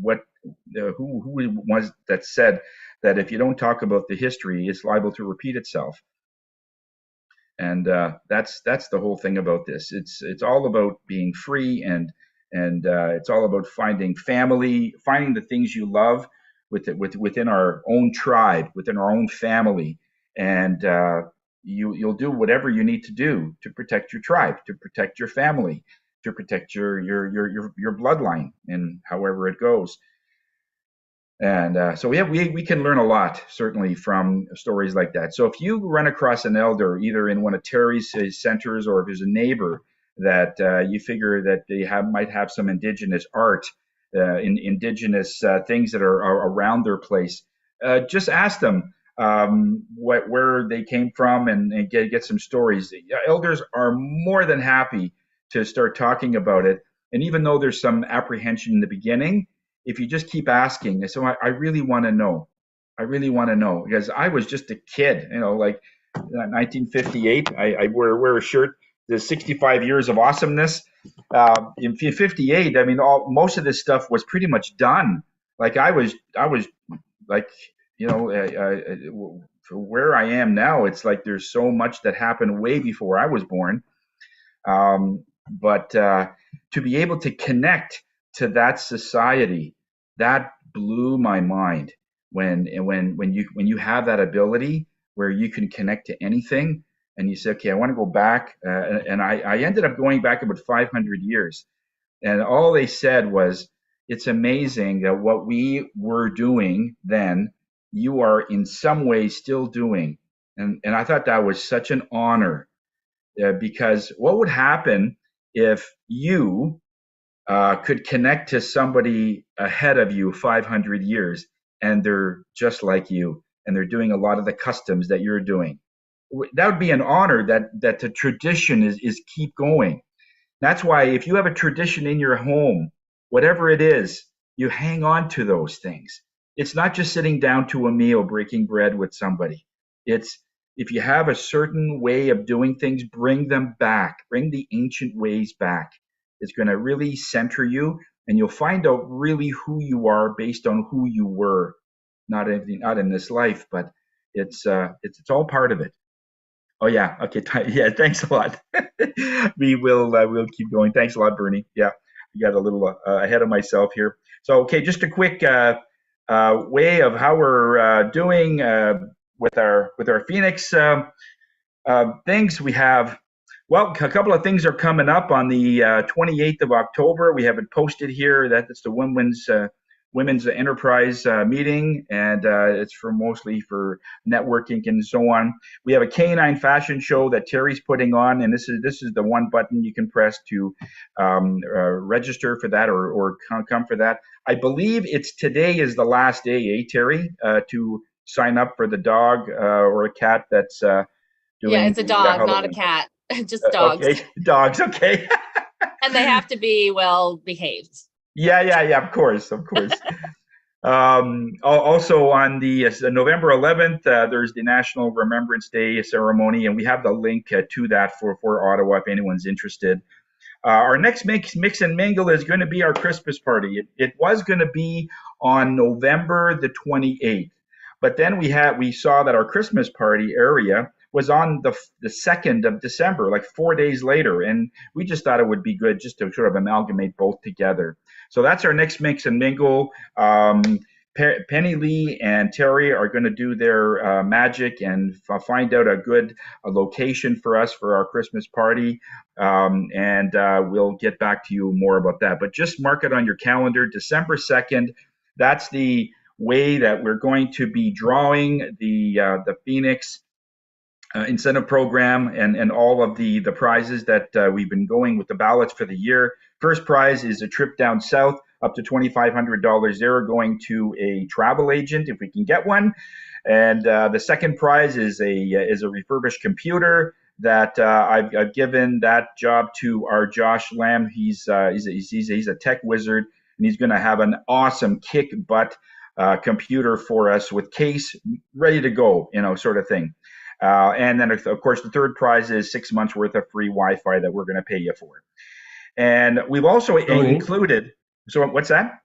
was that said that if you don't talk about the history, it's liable to repeat itself. And that's the whole thing about this. It's all about being free, and it's all about finding family, finding the things you love within our own tribe, within our own family, and you'll do whatever you need to do to protect your tribe, to protect your family, to protect your bloodline, and however it goes. And so we can learn a lot, certainly, from stories like that. So if you run across an elder, either in one of Terry's centers, or if there's a neighbor that you figure that they might have some indigenous art, indigenous things that are around their place, just ask them where they came from, and get some stories. Elders are more than happy to start talking about it. And even though there's some apprehension in the beginning, if you just keep asking, so I really want to know. I really want to know, because I was just a kid, like 1958. I wear a shirt. There's 65 years of awesomeness. In 58, I mean, most of this stuff was pretty much done. Like I was like, for where I am now, it's like there's so much that happened way before I was born. But to be able to connect to that society, that blew my mind. When you have that ability where you can connect to anything, and you say, okay, I want to go back, and I ended up going back about 500 years, and all they said was, it's amazing that what we were doing then, you are in some way still doing, and I thought that was such an honor, because what would happen if you could connect to somebody ahead of you 500 years, and they're just like you, and they're doing a lot of the customs that you're doing? That would be an honor, that the tradition is keep going. That's why if you have a tradition in your home, whatever it is, you hang on to those things. It's not just sitting down to a meal, breaking bread with somebody. It's, if you have a certain way of doing things, bring them back. Bring the ancient ways back. It's going to really center you, and you'll find out really who you are based on who you were. Not in this life, but it's all part of it. Oh yeah, okay, yeah. Thanks a lot. We'll keep going. Thanks a lot, Bernie. Yeah, I got a little ahead of myself here. So okay, just a quick way of how we're doing with our Phoenix things. We have Well, a couple of things are coming up on the 28th of October. We have it posted here. That's the women's enterprise meeting, and it's for mostly for networking and so on. We have a canine fashion show that Terry's putting on, and this is the one button you can press to register for that or come for that. I believe it's today is the last day, Terry, to sign up for the dog or a cat that's doing. Yeah, it's a dog, not a cat. Just dogs. Okay, dogs. Okay. And they have to be well behaved. Yeah. Of course. Also on the November 11th, there's the National Remembrance Day ceremony, and we have the link to that for Ottawa if anyone's interested. Our next mix and mingle is going to be our Christmas party. It was going to be on November the 28th, but then we saw that our Christmas party area was on the 2nd of December, like 4 days later. And we just thought it would be good just to sort of amalgamate both together. So that's our next mix and mingle. Penny Lee and Terry are going to do their magic and find out a good location for us for our Christmas party. And we'll get back to you more about that. But just mark it on your calendar, December 2nd. That's the way that we're going to be drawing the Phoenix incentive program and all of the prizes that we've been going with the ballots for the year. First prize is a trip down south, up to $2,500 there, going to a travel agent if we can get one. And the second prize is a refurbished computer that I've given that job to our Josh Lamb. He's a tech wizard, and he's going to have an awesome kick butt computer for us with case ready to go, sort of thing. And then, of course, the third prize is 6 months worth of free Wi-Fi that we're going to pay you for. And we've also included. So what's that?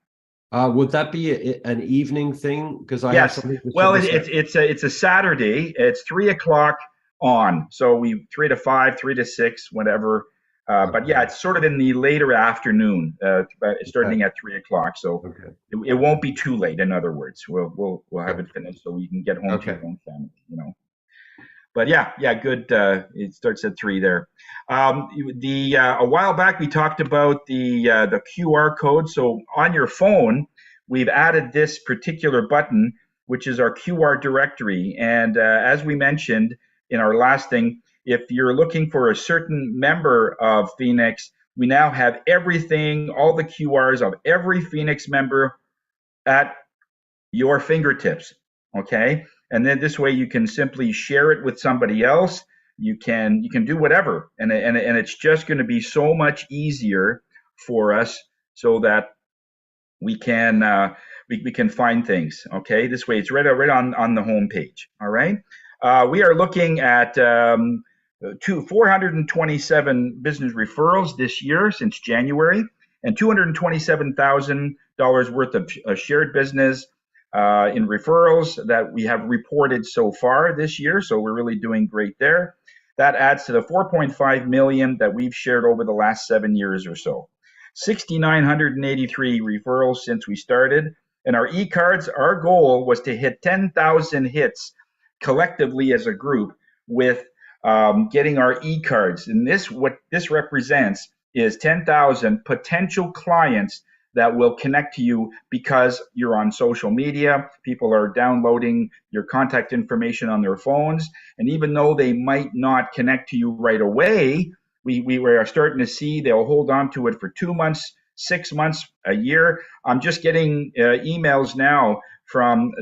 Would that be an evening thing? Because I yes. have something. Well, it's a Saturday. It's 3 o'clock on. So we 3 to 5, 3 to 6, whatever. But yeah, it's sort of in the later afternoon, starting at 3 o'clock. So it won't be too late. In other words, we'll have it finished so you can get home to your own family. But yeah, good. It starts at 3 there. A while back we talked about the QR code. So on your phone, we've added this particular button, which is our QR directory. And as we mentioned in our last thing, if you're looking for a certain member of Phoenix, we now have everything, all the QRs of every Phoenix member at your fingertips. Okay. And then this way you can simply share it with somebody else. You can do whatever, and it's just going to be so much easier for us so that we can find things. Okay, this way it's right on the home page. All right, we are looking at 427 business referrals this year since January, and $227,000 worth of shared business in referrals that we have reported so far this year. So we're really doing great there. That adds to the 4.5 million that we've shared over the last 7 years or so. 6,983 referrals since we started. And our e-cards, our goal was to hit 10,000 hits collectively as a group with getting our e-cards. And what this represents is 10,000 potential clients that will connect to you because you're on social media. People are downloading your contact information on their phones. And even though they might not connect to you right away, we are starting to see they'll hold on to it for 2 months, 6 months, a year. I'm just getting emails now from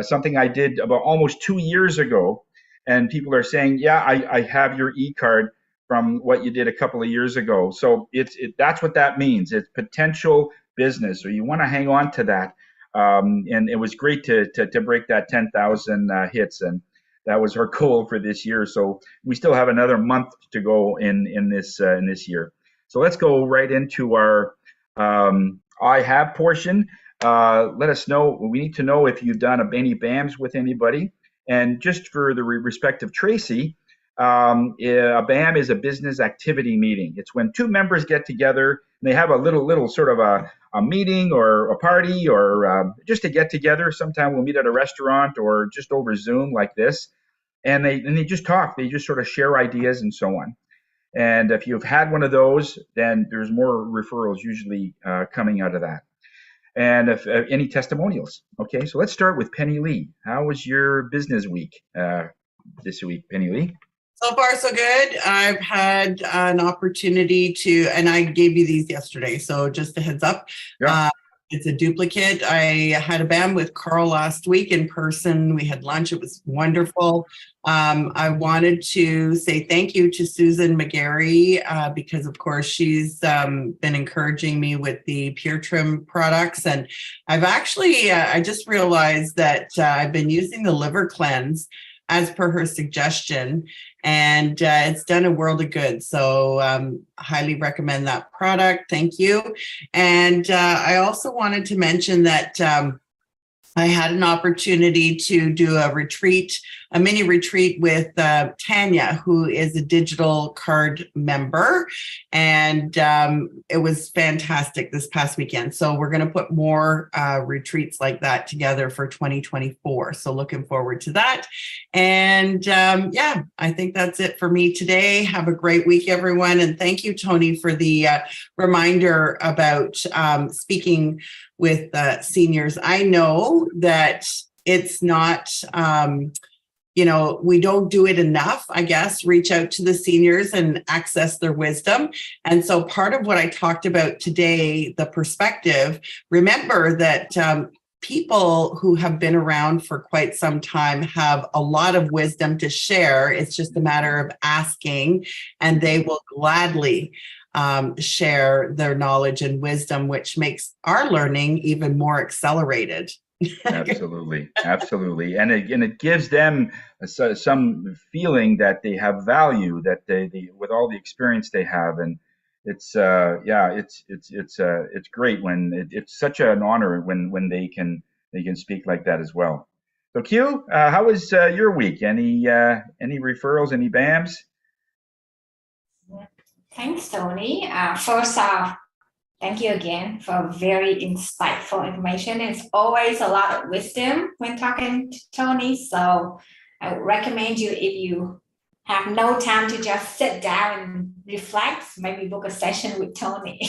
something I did about almost 2 years ago. And people are saying, yeah, I have your e-card from what you did a couple of years ago. So that's what that means. It's potential business. So you want to hang on to that. And it was great to break that 10,000 hits. And that was our goal for this year. So we still have another month to go in this year. So let's go right into our I have portion. Let us know. We need to know if you've done any BAMs with anybody. And just for the respect of Tracy, a BAM is a business activity meeting. It's when two members get together and they have a little sort of a meeting or a party or just to get together. Sometimes we'll meet at a restaurant or just over Zoom like this, and they just talk. They just sort of share ideas and so on. And if you've had one of those, then there's more referrals usually coming out of that. And if any testimonials. Okay, so let's start with Penny Lee. How was your business week this week, Penny Lee? So far, so good. I've had an opportunity to, and I gave you these yesterday, so just a heads up. Yeah. It's a duplicate. I had a BAM with Carl last week in person. We had lunch. It was wonderful. I wanted to say thank you to Susan McGarry because, of course, she's been encouraging me with the Pure Trim products. And I've actually, I just realized that I've been using the liver cleanse as per her suggestion, and it's done a world of good. So highly recommend that product. Thank you. And I also wanted to mention that I had an opportunity to do a retreat, a mini retreat with Tanya, who is a digital card member. And it was fantastic this past weekend. So we're going to put more retreats like that together for 2024. So looking forward to that. And yeah, I think that's it for me today. Have a great week, everyone. And thank you, Tony, for the reminder about speaking with seniors. I know that it's not, you know, we don't do it enough, I guess, reach out to the seniors and access their wisdom. And so part of what I talked about today, the perspective, remember that people who have been around for quite some time have a lot of wisdom to share. It's just a matter of asking, and they will gladly share their knowledge and wisdom, which makes our learning even more accelerated. Absolutely, absolutely, and it gives them some feeling that they have value, that they with all the experience they have, and it's yeah, it's great when it's such an honor when they can speak like that as well. So Q, how was your week? Any referrals, any BAMs? Thanks, Tony. First off, thank you again for very insightful information. It's always a lot of wisdom when talking to Tony. So I would recommend you, if you have no time to just sit down and reflect, maybe book a session with Tony.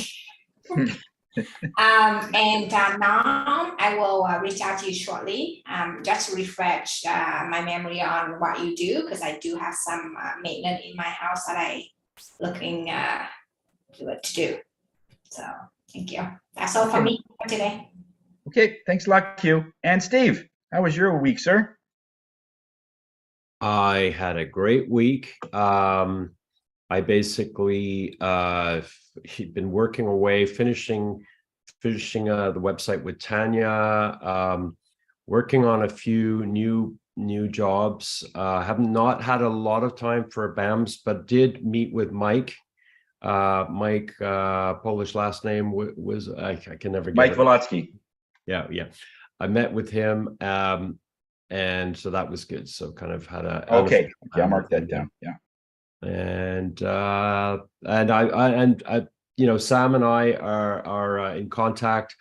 Now I will reach out to you shortly, just to refresh my memory on what you do, because I do have some maintenance in my house that I looking to do. So thank you. That's all for me for today. Okay, thanks a lot, Q. And Steve, how was your week, sir? I had a great week. I basically been working away, finishing the website with Tanya, working on a few new jobs. Have not had a lot of time for BAMs, but did meet with Mike. Mike, Polish last name was I can never get Mike it. Wolotsky. Yeah. I met with him, and so that was good. So kind of had a okay. I'll mark that down. Yeah. And I you know, Sam and I are in contact,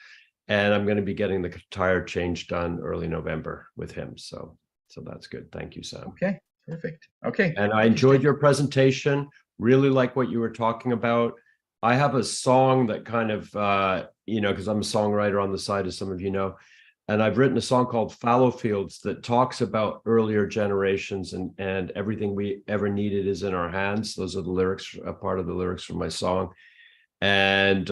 and I'm going to be getting the tire change done early November with him. So that's good. Thank you, Sam. Okay, perfect. Okay. And I enjoyed your presentation. Really like what you were talking about. I have a song that kind of, you know, because I'm a songwriter on the side, as some of you know, and I've written a song called Fallow Fields that talks about earlier generations, and everything we ever needed is in our hands. Those are the lyrics, a part of the lyrics from my song. And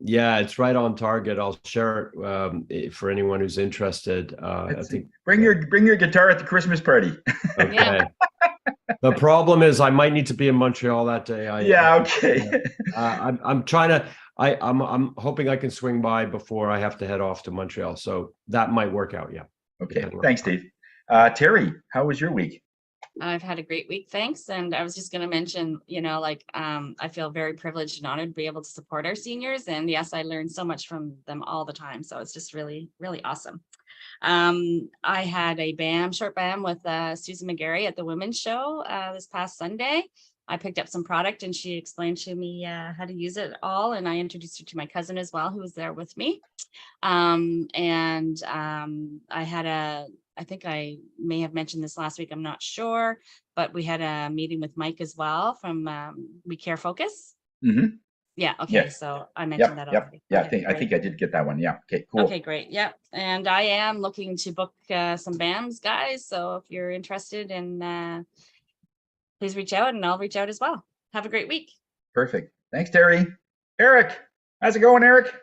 yeah, it's right on target. I'll share it for anyone who's interested. I think bring your guitar at the Christmas party. Okay. Yeah. The problem is I might need to be in Montreal that day. Yeah, okay. I'm trying to. I'm hoping I can swing by before I have to head off to Montreal. So that might work out. Yeah. Okay. Thanks, Steve. Terry, how was your week? I've had a great week, thanks. And I was just going to mention, you know, like I feel very privileged and honored to be able to support our seniors. And yes, I learn so much from them all the time. So it's just really, really awesome. I had a short BAM with Susan McGarry at the Women's Show this past Sunday. I picked up some product and she explained to me how to use it all. And I introduced her to my cousin as well, who was there with me. I had I think I may have mentioned this last week, I'm not sure, but we had a meeting with Mike as well from We Care Focus. Mm-hmm. Yeah. Okay. Yes. So I mentioned that already. Yeah. Okay, I think I did get that one. Yeah. Okay. Cool. Okay, great. Yeah. And I am looking to book some BAMs, guys. So if you're interested in, please reach out and I'll reach out as well. Have a great week. Perfect. Thanks, Terry. Eric, how's it going, Eric?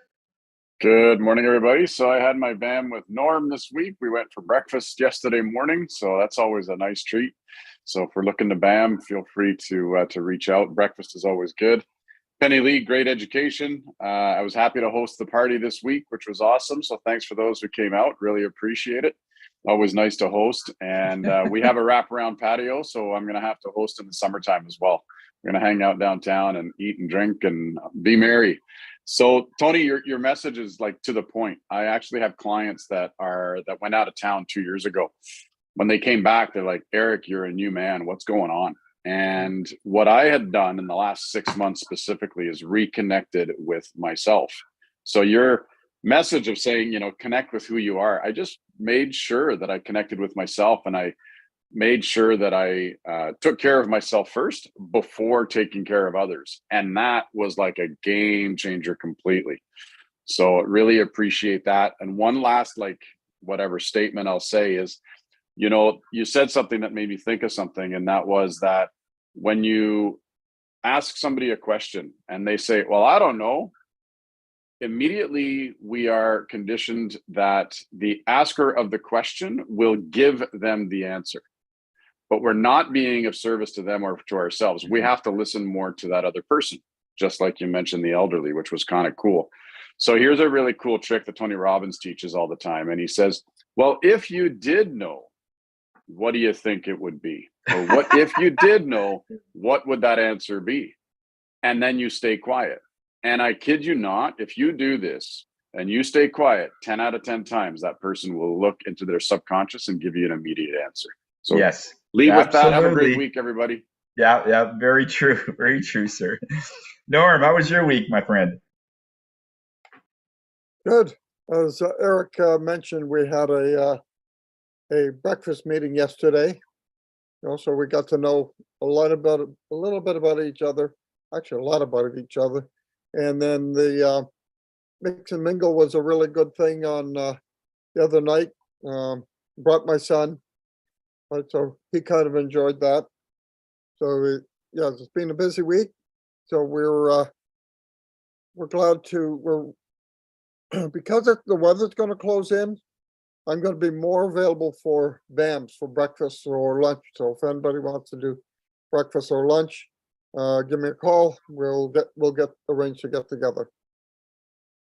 Good morning, everybody. So I had my BAM with Norm this week. We went for breakfast yesterday morning, so that's always a nice treat. So if we're looking to BAM, feel free to reach out. Breakfast is always good. Penny Lee, great education. I was happy to host the party this week, which was awesome. So thanks for those who came out. Really appreciate it. Always nice to host. And we have a wraparound patio, so I'm going to have to host in the summertime as well. We're going to hang out downtown and eat and drink and be merry. So Tony, your message is like to the point. I actually have clients that went out of town 2 years ago. When they came back, they're like, Eric, you're a new man. What's going on? And what I had done in the last 6 months specifically is reconnected with myself. So your message of saying, connect with who you are, I just made sure that I connected with myself, and I made sure that I took care of myself first before taking care of others. And that was like a game changer completely. So really appreciate that. And one last, whatever statement I'll say is, you said something that made me think of something. And that was that when you ask somebody a question and they say, well, I don't know, immediately we are conditioned that the asker of the question will give them the answer. But we're not being of service to them or to ourselves. We have to listen more to that other person, just like you mentioned the elderly, which was kind of cool. So here's a really cool trick that Tony Robbins teaches all the time. And he says, well, if you did know, what do you think it would be? Or what if you did know, what would that answer be? And then you stay quiet. And I kid you not, if you do this and you stay quiet 10 out of 10 times, that person will look into their subconscious and give you an immediate answer. So yes. Leave with Absolutely. that. Have a great week, everybody. Yeah, very true. Very true, sir. Norm, how was your week, my friend? Good. As Eric mentioned, we had a breakfast meeting yesterday. So we got to know a little bit about each other. Actually, a lot about each other. And then the mix and mingle was a really good thing on the other night. Brought my son. So he kind of enjoyed that. So it's been a busy week. So we're glad to because the weather's going to close in. I'm going to be more available for BAMs for breakfast or lunch. So if anybody wants to do breakfast or lunch, give me a call. We'll get arranged to get together.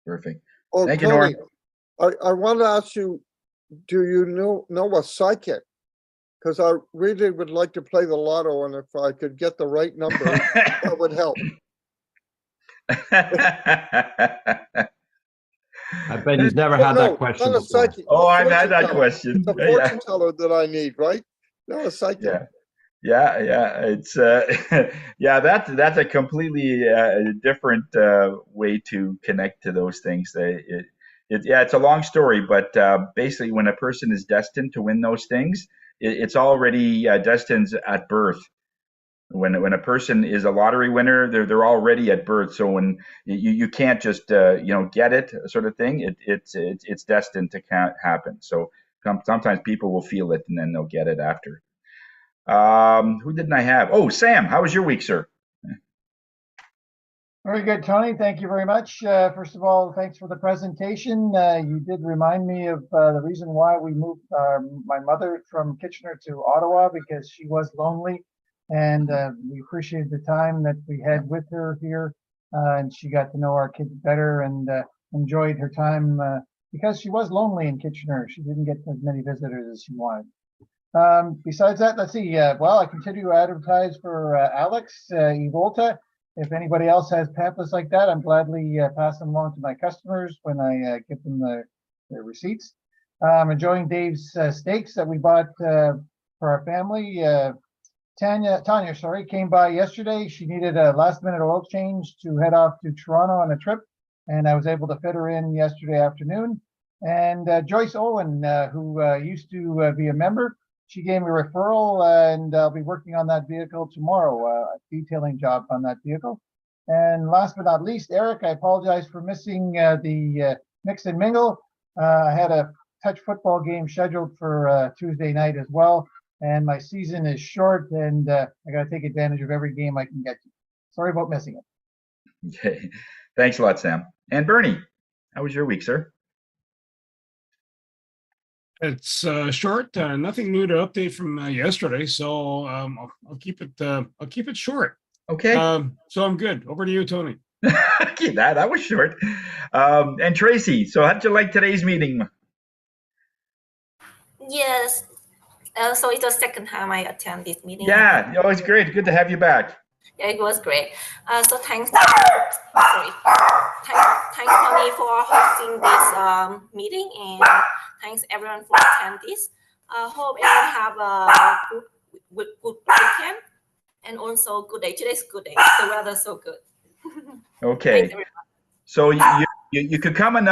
Perfect. Oh, Thank you, Tony, Norm. I want to ask you, do you know a psychic? Because I really would like to play the lotto, and if I could get the right number, that would help. I bet he's never had that question not a before. psychic. Oh, I've had that question. It's a fortune teller that I need, right? Not a psychic. Yeah. It's that's a completely different way to connect to those things. It's a long story, but basically, when a person is destined to win those things, it's already destined at birth. When a person is a lottery winner, they're already at birth. So when you can't just get it, sort of thing. It's destined to happen. So sometimes people will feel it and then they'll get it after. Who didn't I have? Oh, Sam, how was your week, sir? Very good, Tony. Thank you very much. First of all, thanks for the presentation. You did remind me of the reason why we moved my mother from Kitchener to Ottawa, because she was lonely, and we appreciated the time that we had with her here, and she got to know our kids better and enjoyed her time because she was lonely in Kitchener. She didn't get as many visitors as she wanted. Besides that, let's see. I continue to advertise for Alex Evolta. If anybody else has pamphlets like that, I'm gladly pass them along to my customers when I give them their receipts. I'm enjoying Dave's steaks that we bought for our family. Tanya, came by yesterday. She needed a last-minute oil change to head off to Toronto on a trip, and I was able to fit her in yesterday afternoon. And Joyce Owen, who used to be a member, she gave me a referral, and I'll be working on that vehicle tomorrow, a detailing job on that vehicle. And last but not least, Eric, I apologize for missing the mix and mingle. I had a touch football game scheduled for Tuesday night as well, and my season is short, and I got to take advantage of every game I can get to. Sorry about missing it. Okay. Thanks a lot, Sam. And Bernie, how was your week, sir? It's short. Nothing new to update from yesterday, so I'll keep it short. Okay. So I'm good. Over to you, Tony. Okay, that was short. And Tracy, so how'd you like today's meeting? Yes. So it's the second time I attend this meeting. Yeah, it was great. Good to have you back. Yeah, it was great. So thanks, Tony, for hosting this meeting, and thanks everyone for attending this. Hope everyone have a good weekend and also good day. Today's good day. The weather's so good. Okay. So you could come one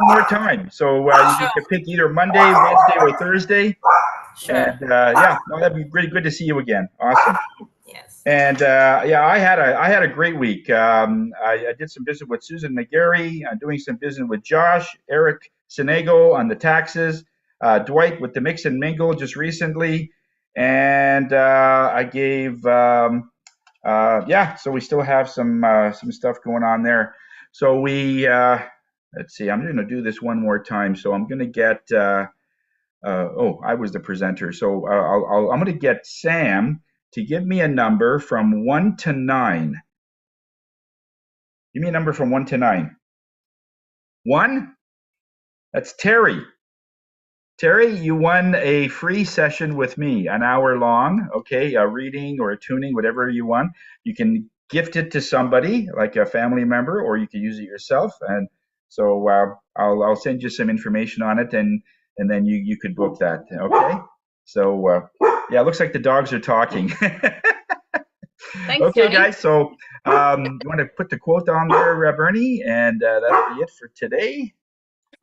more time. So you could pick either Monday, Wednesday, or Thursday. Sure. And yeah, no, that'd be really good to see you again. Awesome. Yes. And yeah, I had a great week. I did some business with Susan McGarry. I'm doing some business with Josh, Eric Sinego on the taxes, Dwight with the mix and mingle just recently, and I gave yeah. So we still have some stuff going on there. So we let's see. I'm going to do this one more time. So I'm going to get. Oh, I was the presenter. So I'm going to get Sam to give me a number from 1 to 9. Give me a number from 1 to 9. 1? That's Terry. Terry, you won a free session with me, an hour long, okay, a reading or a tuning, whatever you want. You can gift it to somebody, like a family member, or you can use it yourself. And so I'll send you some information on it, and then you could book that, okay? So yeah, it looks like the dogs are talking. Thanks, Okay, Tony. guys, so you want to put the quote on there, Bernie, and that'll be it for today.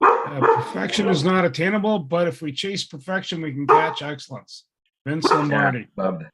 Perfection is not attainable, but if we chase perfection, we can catch excellence. Vince Lombardi. Yeah, loved it.